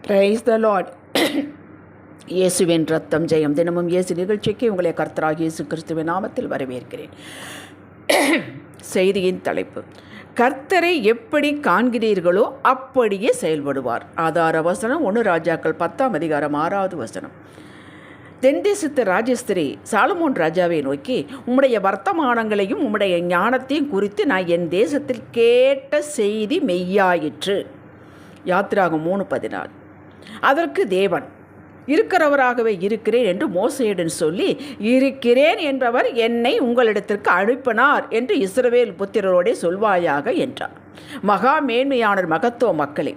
Praise the Lord. இயேசுவின் ரத்தம் ஜெயம். தினமும் இயேசு நிகழ்ச்சிக்கு உங்களை கர்த்தராகிய இயேசு கிறிஸ்துவின் நாமத்தில் வரவேற்கிறேன். செய்தியின் தலைப்பு: கர்த்தரை எப்படி காண்கிறீர்களோ அப்படியே செயல்படுவார். ஆதார வசனம் 1 ராஜாக்கள் 10ஆம் அதிகாரம் 6வது வசனம். தென்தேசத்து ராஜஸ்திரி சாலமோன் ராஜாவை நோக்கி, உம்முடைய வர்த்தமானங்களையும் உம்முடைய ஞானத்தையும் குறித்து நான் என் தேசத்தில் கேட்ட செய்தி மெய்யாயிற்று. யாத்திராகம் 3:14. அதற்கு தேவன், இருக்கிறவராகவே இருக்கிறேன் என்று மோசேயுடன் சொல்லி, இருக்கிறேன் என்பவர் என்னை உங்களிடத்திற்கு அனுப்பினார் என்று இஸ்ரவேல் புத்திரரோடே சொல்வாயாக என்றார். மகா மேன்மையானர் மகத்துவ மக்களே,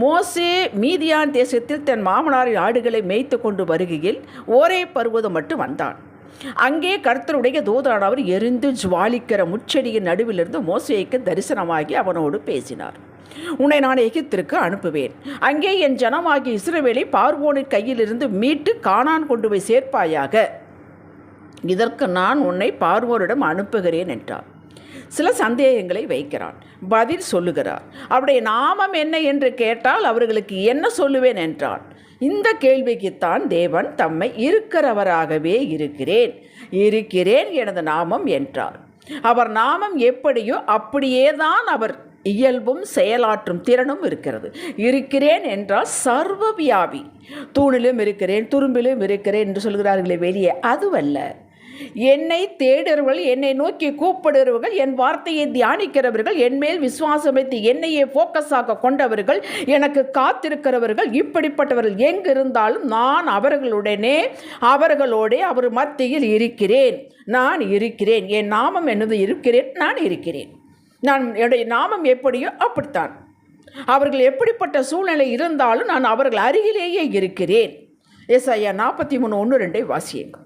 மோசே மீதியான் தேசத்தில் தன் மாமனாரின் ஆடுகளை மேய்த்து கொண்டு வருகையில் ஓரே பருவதம் மட்டும் வந்தான். அங்கே கர்த்தருடைய தூதனானவர் எரிந்து ஜுவாலிக்கிற முச்செடியின் நடுவிலிருந்து மோசேக்கு தரிசனமாகி அவனோடு பேசினார். உன்னை நான் எகிப்திற்கு அனுப்புவேன். அங்கே என் ஜனமாகிய இஸ்ரவேலை பார்வோனின் கையிலிருந்து மீட்டு கானான் கொண்டு போய் சேர்ப்பாயாக. இதற்கு நான் உன்னை பார்வோனிடம் அனுப்புகிறேன் என்றார். சில சந்தேகங்களை வைக்கிறான், பதில் சொல்லுகிறார். அவருடைய நாமம் என்ன என்று கேட்டால் அவர்களுக்கு என்ன சொல்லுவேன் என்றான். இந்த கேள்விக்குத்தான் தேவன் தம்மை இருக்கிறவராகவே இருக்கிறேன் எனது நாமம் என்றார். அவர் நாமம் எப்படியோ அப்படியேதான் அவர் இயல்பும் செயலாற்றும் திறனும் இருக்கிறது. இருக்கிறேன் என்றால் சர்வ வியாபி. தூணிலும் இருக்கிறேன், துரும்பிலும் இருக்கிறேன் என்று சொல்கிறார்களே வெளியே, அதுவல்ல. என்னை தேடுறவர்கள், என்னை நோக்கி கூப்பிடுறவர்கள், என் வார்த்தையை தியானிக்கிறவர்கள், என் மேல் விசுவாசம் வைத்து என்னையே ஃபோக்கஸாக கொண்டவர்கள், எனக்கு காத்திருக்கிறவர்கள், இப்படிப்பட்டவர்கள் எங்கிருந்தாலும் நான் அவர்களோடே அவர் மத்தியில் இருக்கிறேன். நான் இருக்கிறேன். என் நாமம் என்னது இருக்கிறேன். நான் இருக்கிறேன். என்னுடைய நாமம் எப்படியோ அப்படித்தான். அவர்கள் எப்படிப்பட்ட சூழ்நிலை இருந்தாலும் நான் அவர்கள் அருகிலேயே இருக்கிறேன். ஏசாயா 43:1-2 வாசியுங்கள்.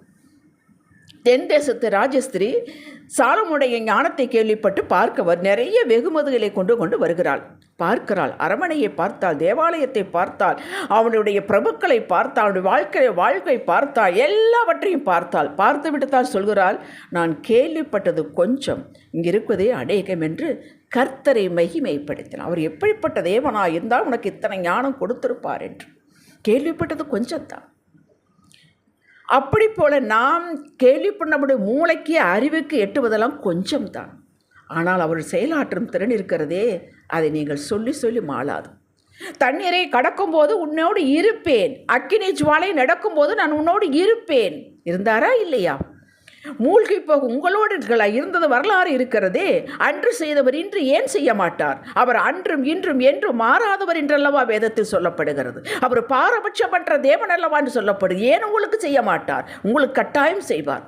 தென்தேசத்து ராஜஸ்திரி சாலமோனுடைய ஞானத்தை கேள்விப்பட்டு பார்க்கவர் நிறைய வெகுமதிகளை கொண்டு வருகிறாள். பார்க்கிறாள். அரமனையை பார்த்தாள், தேவாலயத்தை பார்த்தாள், அவனுடைய பிரபுக்களை பார்த்தாள், அவனுடைய வாழ்க்கை பார்த்தாள், எல்லாவற்றையும் பார்த்தாள். பார்த்துவிட்டு தான் சொல்கிறாள், நான் கேள்விப்பட்டது கொஞ்சம், இங்கே இருப்பதே அநேகம் என்று கர்த்தரை மகிமைப்படுத்தினார். அவர் எப்படிப்பட்ட தேவனாக இருந்தால் உனக்கு இத்தனை ஞானம் கொடுத்திருப்பார் என்று. கேள்விப்பட்டது கொஞ்சம்தான். அப்படி போல நாம் கேள்விப்பட்ட நம்முடைய மூளைக்கு அறிவுக்கு எட்டுவதெல்லாம் கொஞ்சம்தான். ஆனால் அவர் செயலாற்றும் திறன் இருக்கிறதே, அதை நீங்கள் சொல்லி சொல்லி மாளாது. தண்ணீரை கடக்கும்போது உன்னோடு இருப்பேன், அக்கினி ஜுவாலை நடக்கும்போது நான் உன்னோடு இருப்பேன். இருந்தாரா இல்லையா? மூழ்கி போக உங்களோடு இருந்தது வரலாறு இருக்கிறதே. அன்று செய்தவர் இன்று ஏன் செய்ய மாட்டார்? அவர் அன்றும் இன்றும் என்றும் மாறாதவர் என்றல்லவா வேதத்தில் சொல்லப்படுகிறது. அவர் பாரபட்சமற்ற தேவன் அல்லவா என்று சொல்லப்படுது. ஏன் உங்களுக்கு செய்ய மாட்டார்? உங்களுக்கு கட்டாயம் செய்வார்.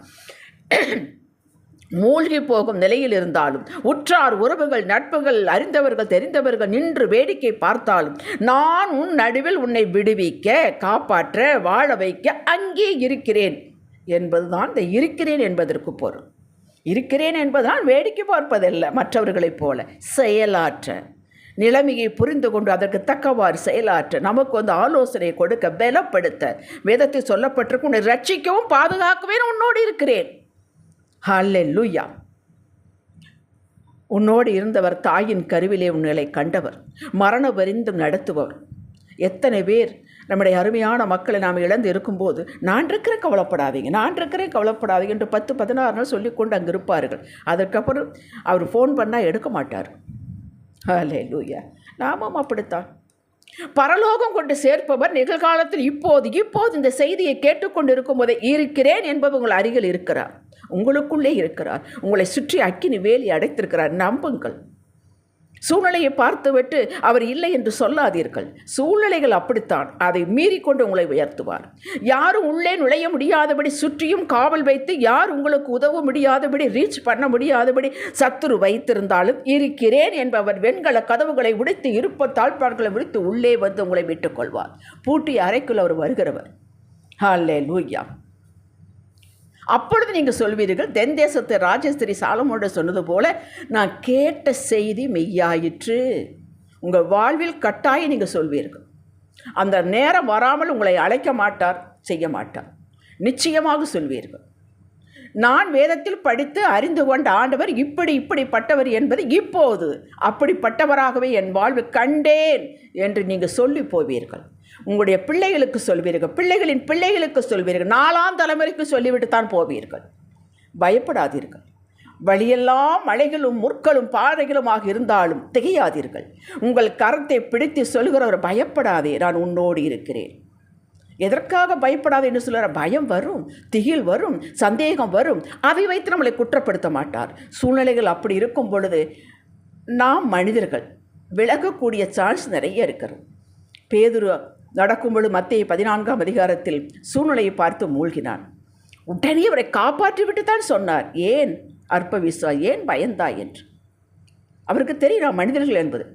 மூழ்கி போகும் நிலையில் இருந்தாலும், உற்றார் உறவுகள் நட்புகள் அறிந்தவர்கள் தெரிந்தவர்கள் நின்று வேடிக்கை பார்த்தாலும், நான் உன் நடுவில் உன்னை விடுவிக்க, காப்பாற்ற, வாழ வைக்க அங்கே இருக்கிறேன் என்பதுதான் இந்த இருக்கிறேன் என்பதற்கு பொருள். இருக்கிறேன் என்பதுதான் வேடிக்கை பார்ப்பதல்ல, மற்றவர்களைப் போல செயலாற்ற, நிலைமையை புரிந்து கொண்டு அதற்கு தக்கவாறு செயலாற்ற, நமக்கு ஆலோசனை கொடுக்க, பலப்படுத்த, வேதத்தில் சொல்லப்பட்டிருக்கு, உன்னை ரட்சிக்கவும் பாதுகாக்கவே உன்னோடு இருக்கிறேன். ஹல்லேலூயா. உன்னோடு இருந்தவர் தாயின் கருவிலே உன்னை கண்டவர், மரண பரிந்தும் நடத்துபவர். எத்தனை பேர் நம்முடைய அருமையான மக்களை நாம் இழந்து இருக்கும்போது, நான் இருக்கிறேன் கவலைப்படாதீங்க என்று 10-16 நாள் சொல்லிக்கொண்டு அங்கே இருப்பார்கள். அதற்கப்புறம் அவர் ஃபோன் பண்ணால் எடுக்க மாட்டார். ஹல்லேலூயா. நாமும் அப்படித்தான். பரலோகம் கொண்டு சேர்ப்பவர் நிகழ்காலத்தில் இப்போது இந்த செய்தியை கேட்டுக்கொண்டு இருக்கும் போதே இருக்கிறேன் என்பவர் உங்கள் அருகில் இருக்கிறார், உங்களுக்குள்ளே இருக்கிறார், உங்களை சுற்றி அக்கினி வேலி அடைத்திருக்கிறார். நம்புங்கள். சூழ்நிலையை பார்த்துவிட்டு அவர் இல்லை என்று சொல்லாதீர்கள். சூழ்நிலைகள் அப்படித்தான், அதை மீறிக்கொண்டு உங்களை உயர்த்துவார். யாரும் உள்ளே நுழைய முடியாதபடி சுற்றியும் காவல் வைத்து, யார் உங்களுக்கு உதவ முடியாதபடி, ரீச் பண்ண முடியாதபடி சத்துரு வைத்திருந்தாலும், இருக்கிறேன் என்பவர் வெண்கல கதவுகளை உடைத்து, இருப்ப தாழ்பாடுகளை உடைத்து உள்ளே வந்து உங்களை மீட்டுக் கொள்வார். பூட்டிய அறைக்குள் அவர் வருகிறவர். ஹல்லேலூயா. அப்பொழுது நீங்கள் சொல்வீர்கள், தென்தேசத்து ராஜஸ்திரி சாலமோனோடு சொன்னது போல, நான் கேட்ட செய்தி மெய்யாயிற்று. உங்கள் வாழ்வில் கட்டாயம் நீங்கள் சொல்வீர்கள். அந்த நேரம் வராமல் உங்களை அழைக்க மாட்டார், செய்ய மாட்டார். நிச்சயமாக சொல்வீர்கள். நான் வேதத்தில் படித்து அறிந்து கொண்ட ஆண்டவர் இப்படிப்பட்டவர் என்பது இப்போது அப்படிப்பட்டவராகவே என் வாழ்வு கண்டேன் என்று நீங்கள் சொல்லி போவீர்கள். உங்களுடைய பிள்ளைகளுக்கு சொல்வீர்கள், பிள்ளைகளின் பிள்ளைகளுக்கு சொல்வீர்கள், 4ஆம் தலைமுறைக்கு சொல்லிவிட்டு தான் போவீர்கள். பயப்படாதீர்கள். வழியெல்லாம் மலைகளும் முற்களும் பாறைகளுமாக இருந்தாலும் திகையாதீர்கள். உங்கள் கரத்தை பிடித்து சொல்கிறவர், பயப்படாதே, நான் உன்னோடு இருக்கிறேன். எதற்காக பயப்படாது என்று சொல்கிற? பயம் வரும், திகில் வரும், சந்தேகம் வரும். அதை வைத்து நம்மளை குற்றப்படுத்த மாட்டார். சூழ்நிலைகள் அப்படி இருக்கும் பொழுது நாம் மனிதர்கள் விலகக்கூடிய சான்ஸ் நிறைய இருக்கிறது. பேதுரு நடக்கும்பொழுது மத்தேயு 14ஆம் அதிகாரத்தில் சூழ்நிலையை பார்த்து மூழ்கினான். உடனே அவரை காப்பாற்றிவிட்டு தான் சொன்னார், ஏன் அற்ப விசுவாசி, ஏன் பயந்தாய் என்று. அவருக்கு தெரியும் நாம் மனிதர்கள் என்பது,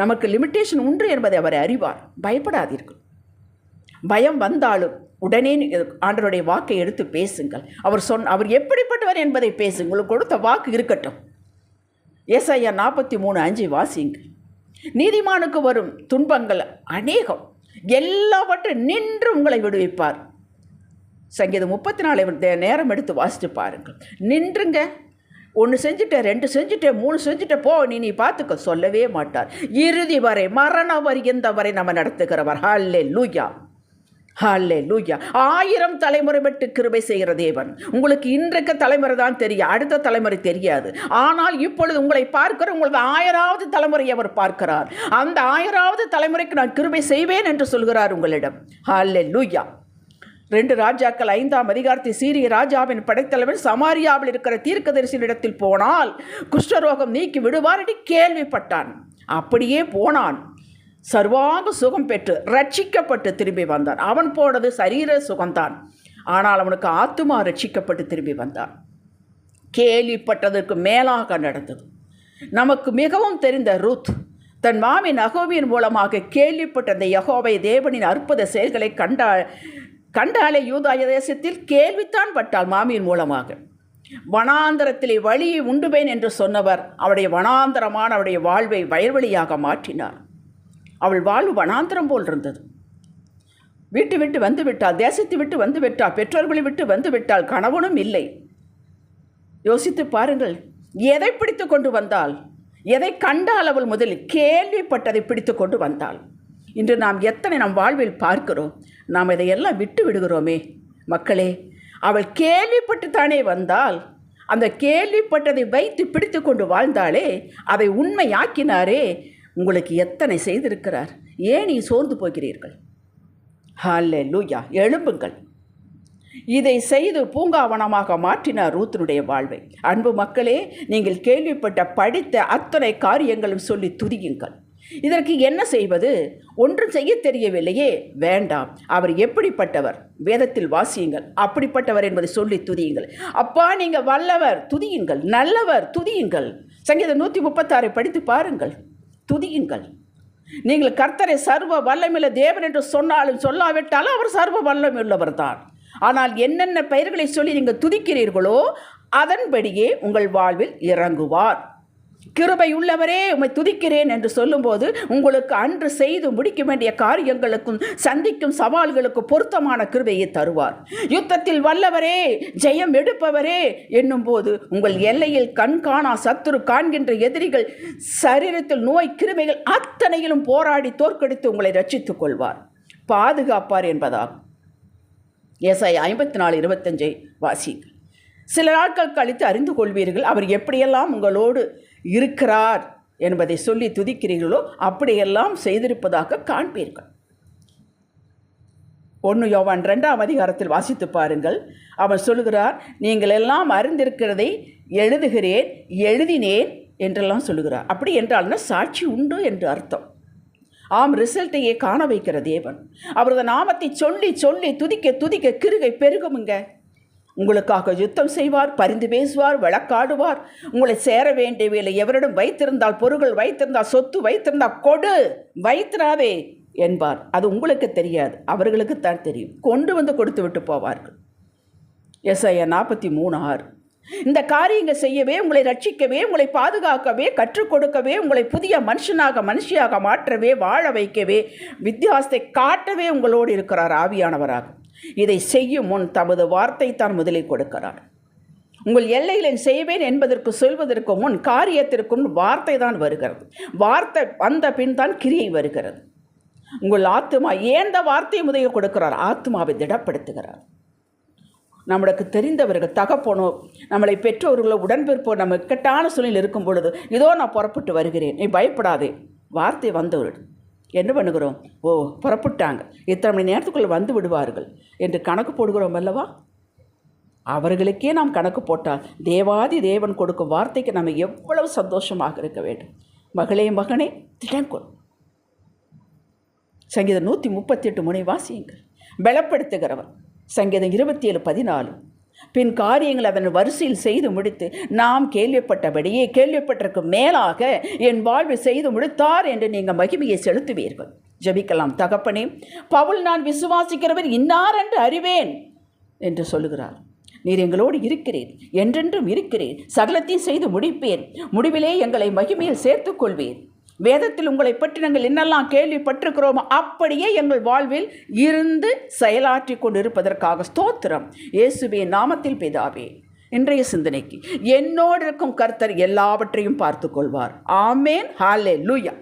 நமக்கு லிமிட்டேஷன் உண்டு என்பதை அவர் அறிவார். பயப்படாதீர்கள். பயம் வந்தாலும் உடனே ஆண்டவருடைய வாக்கை எடுத்து பேசுங்கள். அவர் எப்படிப்பட்டவர் என்பதை பேசுங்கள். உங்களுக்கு கொடுத்த வாக்கு இருக்கட்டும். ஏசாயா 43:5 வாசியுங்கள். நீதிமானுக்கு வரும் துன்பங்கள் அநேகம், எல்லாவற்றையும் நின்று உங்களை விடுவிப்பார். சங்கீதம் 34 நேரம் எடுத்து வாசித்து பாருங்கள். நின்றுங்க. 1 செஞ்சுட்டேன், 2 செஞ்சுட்டேன், 3 செஞ்சுட்டேன், போ நீ பார்த்துக்க சொல்லவே மாட்டார். இறுதி வரை, மரண வரை வரை நம்ம நடத்துகிறவர். ஹல்லேலூயா, ஹல்லேலூயா. 1000 தலைமுறை விட்டு கிருபை செய்கிற தேவன். உங்களுக்கு இன்றைக்கு தலைமுறை தான் தெரியும், அடுத்த தலைமுறை தெரியாது. ஆனால் இப்பொழுது உங்களை பார்க்கிற உங்களது 1000வது தலைமுறை அவர் பார்க்கிறார். அந்த 1000வது தலைமுறைக்கு நான் கிருபை செய்வேன் என்று சொல்கிறார் உங்களிடம். ஹல்லேலூயா. 2 ராஜாக்கள் 5ஆம் அதிகாரத்தில் சீரிய ராஜாவின் படைத்தலைவன் சமாரியாவில் இருக்கிற தீர்க்கதரிசியிடத்தில் போனால் குஷ்டரோகம் நீக்கி விடுவார் என்று கேள்விப்பட்டான். அப்படியே போனான். சர்வாங்க சுகம் பெற்று ரட்சிக்கப்பட்டு திரும்பி வந்தான். அவன் போனது சரீர சுகம்தான், ஆனால் அவனுக்கு ஆத்துமா ரட்சிக்கப்பட்டு திரும்பி வந்தான். கேள்விப்பட்டதற்கு மேலாக நடந்தது. நமக்கு மிகவும் தெரிந்த ரூத் தன் மாமி நகோமியின் மூலமாக கேள்விப்பட்ட அந்த யெகோவா தேவனின் அற்புத செயல்களை கண்டாலே யூதாய தேசத்தில் கேள்வித்தான் பட்டாள். மாமியின் மூலமாக வனாந்தரத்திலே வழியை உண்டுவேன் என்று சொன்னவர் அவருடைய வனாந்தரமான அவருடைய வாழ்வை வயல்வெளியாக மாற்றினார். அவள் வாழ்வு வனாந்தரம் போல் இருந்தது. வீட்டு விட்டு வந்து விட்டாள், தேசத்தை விட்டு வந்து விட்டாள், பெற்றோர்களை விட்டு வந்து விட்டாள், கணவனும் இல்லை. யோசித்து பாருங்கள், எதை பிடித்து கொண்டு வந்தாள்? எதை கண்டால் அவள் முதலில் கேள்விப்பட்டதை பிடித்து கொண்டு வந்தாள். இன்று நாம் எத்தனை நம் வாழ்வில் பார்க்கிறோம், நாம் இதையெல்லாம் விட்டு விடுகிறோமே மக்களே. அவள் கேள்விப்பட்டு தானே வந்தால், அந்த கேள்விப்பட்டதை வைத்து பிடித்து கொண்டு வாழ்ந்தாலே, அதை உண்மையாக்கினாரே. உங்களுக்கு எத்தனை செய்திருக்கிறார். ஏன் நீ சோர்ந்து போகிறீர்கள்? ஹல்லேலூயா. எழும்புங்கள். இதை செய்து பூங்காவனமாக மாற்றினார் ரூத்தினுடைய வாழ்வை. அன்பு மக்களே, நீங்கள் கேள்விப்பட்ட படித்த அத்தனை காரியங்களும் சொல்லி துதியுங்கள். இதற்கு என்ன செய்வது? ஒன்றும் செய்ய தெரியவில்லையே, வேண்டாம். அவர் எப்படிப்பட்டவர் வேதத்தில் வாசியுங்கள். அப்படிப்பட்டவர் என்பதை சொல்லி துதியுங்கள். அப்பா நீங்கள் வல்லவர், துதியுங்கள். நல்லவர், துதியுங்கள். சங்கீதம் 136 படித்து பாருங்கள், துதியுங்கள். நீங்கள் கர்த்தரை சர்வ வல்லமையுள்ள தேவன் என்று சொன்னாலும் சொல்லாவிட்டாலும் அவர் சர்வ வல்லமையுள்ளவர் தான். ஆனால் என்னென்ன பெயர்களை சொல்லி நீங்கள் துதிக்கிறீர்களோ அதன்படியே உங்கள் வாழ்வில் இறங்குவார். கிருபை உள்ளவரே உம்மை துதிக்கிறேன் என்று சொல்லும்போது உங்களுக்கு அன்று செய்து முடிக்க வேண்டிய காரியங்களுக்கும் சந்திக்கும் சவால்களுக்கு பொருத்தமான கிருபையை தருவார். யுத்தத்தில் வல்லவரே, ஜெயம் எடுப்பவரே என்னும் போது உங்கள் எல்லையில் கண்காணா சத்துரு காண்கின்ற எதிரிகள், சரீரத்தில் நோய் கிருபைகள் அத்தனையிலும் போராடி தோற்கடித்து உங்களை ரட்சித்துக் கொள்வார், பாதுகாப்பார் என்பதாகும். ஏசாயா 54:25 வாசியுங்கள். சில நாட்கள் கழித்து அறிந்து கொள்வீர்கள் அவர் எப்படியெல்லாம் உங்களோடு இருக்கிறார் என்பதை சொல்லி துதிக்கிறீர்களோ அப்படியெல்லாம் செய்திருப்பதாக காண்பீர்கள். 1 யோவான் 2ஆம் அதிகாரத்தில் வாசித்து பாருங்கள். அவன் சொல்லுகிறார், நீங்கள் எல்லாம் அறிந்திருக்கிறதை எழுதுகிறேன், எழுதினேன் என்றெல்லாம் சொல்லுகிறார். அப்படி என்றால்னா சாட்சி உண்டு என்று அர்த்தம். ஆம், ரிசல்ட்டையே காண வைக்கிற தேவன். அவரது நாமத்தை சொல்லி சொல்லி துதிக்க துதிக்க கிருகை பெருகுமுங்க. உங்களுக்காக யுத்தம் செய்வார், பரிந்து பேசுவார், வழக்காடுவார். உங்களை சேர வேண்டியவில்லை. எவரிடம் வைத்திருந்தால், பொருள்கள் வைத்திருந்தால், சொத்து வைத்திருந்தால் கொடு, வைத்திராதே என்பார். அது உங்களுக்கு தெரியாது, அவர்களுக்கு தான் தெரியும். கொண்டு வந்து கொடுத்து விட்டு போவார்கள். ஏசாயா 43:6. இந்த காரியங்கள் செய்யவே, உங்களை ரட்சிக்கவே, உங்களை பாதுகாக்கவே, கற்றுக் கொடுக்கவே, உங்களை புதிய மனுஷியாக மாற்றவே, வாழ வைக்கவே, வித்தியாசத்தை காட்டவே உங்களோடு இருக்கிறார் ஆவியானவராக. இதை செய்யும் முன் தமது வார்த்தை தான் முதலில் கொடுக்கிறார். உங்கள் எல்லைகளை செய்வேன் என்பதற்கு சொல்வதற்கு முன் காரியத்திற்கும் வார்த்தை தான் வருகிறது. வார்த்தை வந்த பின் தான் கிரியை வருகிறது. உங்கள் ஆத்துமா ஏந்த வார்த்தையை முதலிய கொடுக்கிறார், ஆத்துமாவை திடப்படுத்துகிறார். நம்மளுக்கு தெரிந்தவர்கள் தகப்பனோ நம்மளை பெற்றோர்களோ உடன்பிறப்போ நம்ம இக்கட்டான சூழ்நிலை இருக்கும் பொழுது, இதோ நான் புறப்பட்டு வருகிறேன், நீ பயப்படாதே, வார்த்தை வந்தவர்கள் என்ன பண்ணுகிறோம்? ஓ புறப்பட்டாங்க, இத்தனை மணி நேரத்துக்குள்ளே வந்து விடுவார்கள் என்று கணக்கு போடுகிறோம் அல்லவா? அவர்களுக்கே நாம் கணக்கு போட்டால் தேவாதி தேவன் கொடுக்கும் வார்த்தைக்கு நம்ம எவ்வளவு சந்தோஷமாக இருக்க வேண்டும். மகளே மகனே திடங்கொள். சங்கீதம் 138 முனை வாசியுங்கள். பலப்படுத்துகிறவர். சங்கீதம் 27:14. பின் காரியங்கள் அதன் வரிசையில் செய்து முடித்து நாம் கேள்விப்பட்டபடியே கேள்விப்பட்டிருக்கு மேலாக என் வாழ்வை செய்து முடித்தார் என்று நீங்கள் மகிமையை செலுத்துவீர்கள். ஜெபிக்கலாம். தகப்பனே, பவுல் நான் விசுவாசிக்கிறவர் இன்னார் என்று அறிவேன் என்று சொல்லுகிறார். நீர் எங்களோடு இருக்கிறீர், என்றென்றும் இருக்கிறீர், சகலத்தையும் செய்து முடிப்பேன், முடிவிலே எங்களை மகிமையில் சேர்த்துக் கொள்வீர். வேதத்தில் உங்களை பற்றி நாங்கள் என்னெல்லாம் கேள்விப்பட்டிருக்கிறோமோ அப்படியே எங்கள் வாழ்வில் இருந்து செயலாற்றி கொண்டிருப்பதற்காக ஸ்தோத்திரம். இயேசுவின் நாமத்தில் பிதாவே. இன்றைய சிந்தனைக்கு என்னோடு இருக்கும் கர்த்தர் எல்லாவற்றையும் பார்த்து கொள்வார். ஆமேன். ஹல்லேலூயா.